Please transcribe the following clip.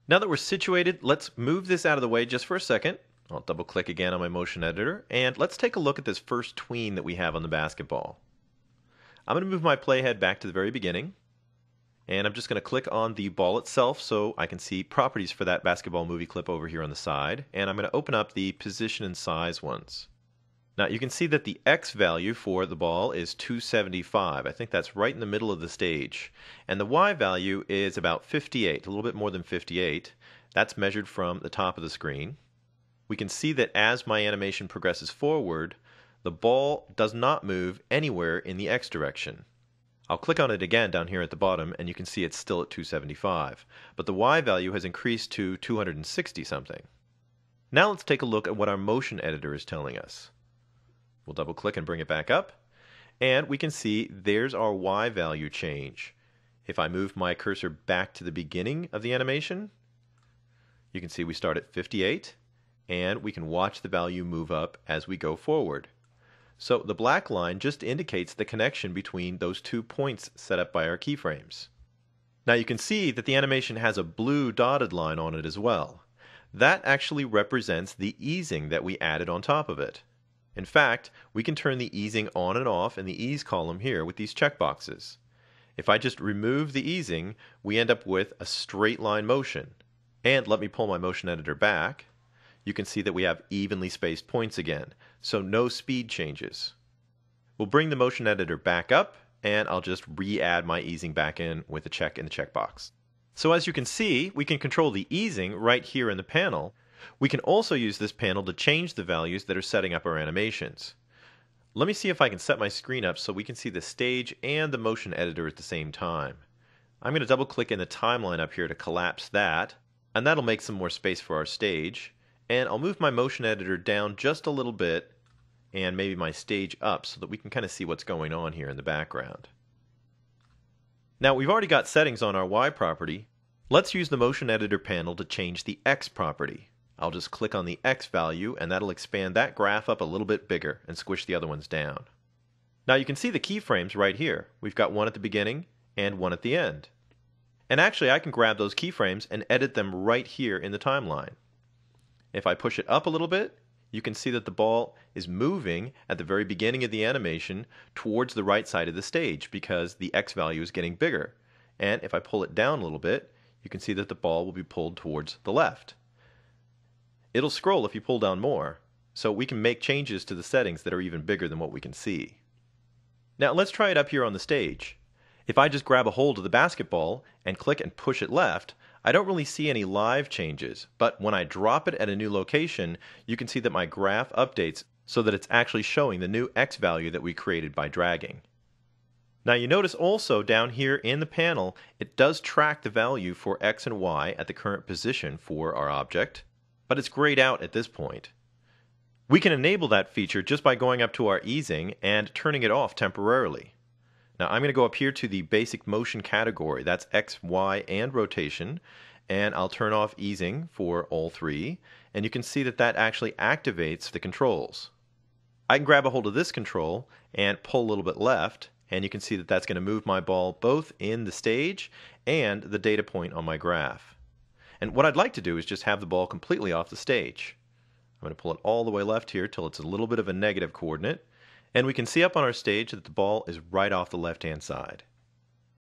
Now that we're situated, let's move this out of the way just for a second. I'll double click again on my motion editor, and let's take a look at this first tween that we have on the basketball. I'm going to move my playhead back to the very beginning, and I'm just going to click on the ball itself so I can see properties for that basketball movie clip over here on the side, and I'm going to open up the position and size ones. Now you can see that the X value for the ball is 275. I think that's right in the middle of the stage. And the Y value is about 58, a little bit more than 58. That's measured from the top of the screen. We can see that as my animation progresses forward, the ball does not move anywhere in the X direction. I'll click on it again down here at the bottom and you can see it's still at 275. But the Y value has increased to 260 something. Now let's take a look at what our motion editor is telling us. We'll double click and bring it back up, and we can see there's our Y value change. If I move my cursor back to the beginning of the animation, you can see we start at 58, and we can watch the value move up as we go forward. So the black line just indicates the connection between those 2 points set up by our keyframes. Now you can see that the animation has a blue dotted line on it as well. That actually represents the easing that we added on top of it. In fact, we can turn the easing on and off in the ease column here with these checkboxes. If I just remove the easing, we end up with a straight line motion. And let me pull my motion editor back. You can see that we have evenly spaced points again, so no speed changes. We'll bring the motion editor back up, and I'll just re-add my easing back in with a check in the checkbox. So as you can see, we can control the easing right here in the panel. We can also use this panel to change the values that are setting up our animations. Let me see if I can set my screen up so we can see the stage and the motion editor at the same time. I'm going to double click in the timeline up here to collapse that, and that'll make some more space for our stage. And I'll move my motion editor down just a little bit and maybe my stage up so that we can kind of see what's going on here in the background. Now we've already got settings on our Y property. Let's use the motion editor panel to change the X property. I'll just click on the X value and that'll expand that graph up a little bit bigger and squish the other ones down. Now you can see the keyframes right here. We've got one at the beginning and one at the end. And actually I can grab those keyframes and edit them right here in the timeline. If I push it up a little bit, you can see that the ball is moving at the very beginning of the animation towards the right side of the stage because the X value is getting bigger. And if I pull it down a little bit, you can see that the ball will be pulled towards the left. It'll scroll if you pull down more, so we can make changes to the settings that are even bigger than what we can see. Now let's try it up here on the stage. If I just grab a hold of the basketball and click and push it left, I don't really see any live changes, but when I drop it at a new location, you can see that my graph updates so that it's actually showing the new X value that we created by dragging. Now you notice also down here in the panel, it does track the value for X and Y at the current position for our object, but it's grayed out at this point. We can enable that feature just by going up to our easing and turning it off temporarily. Now I'm going to go up here to the basic motion category, that's X, Y, and rotation, and I'll turn off easing for all three, and you can see that that actually activates the controls. I can grab a hold of this control and pull a little bit left, and you can see that that's going to move my ball both in the stage and the data point on my graph. And what I'd like to do is just have the ball completely off the stage. I'm going to pull it all the way left here till it's a little bit of a negative coordinate. And we can see up on our stage that the ball is right off the left-hand side.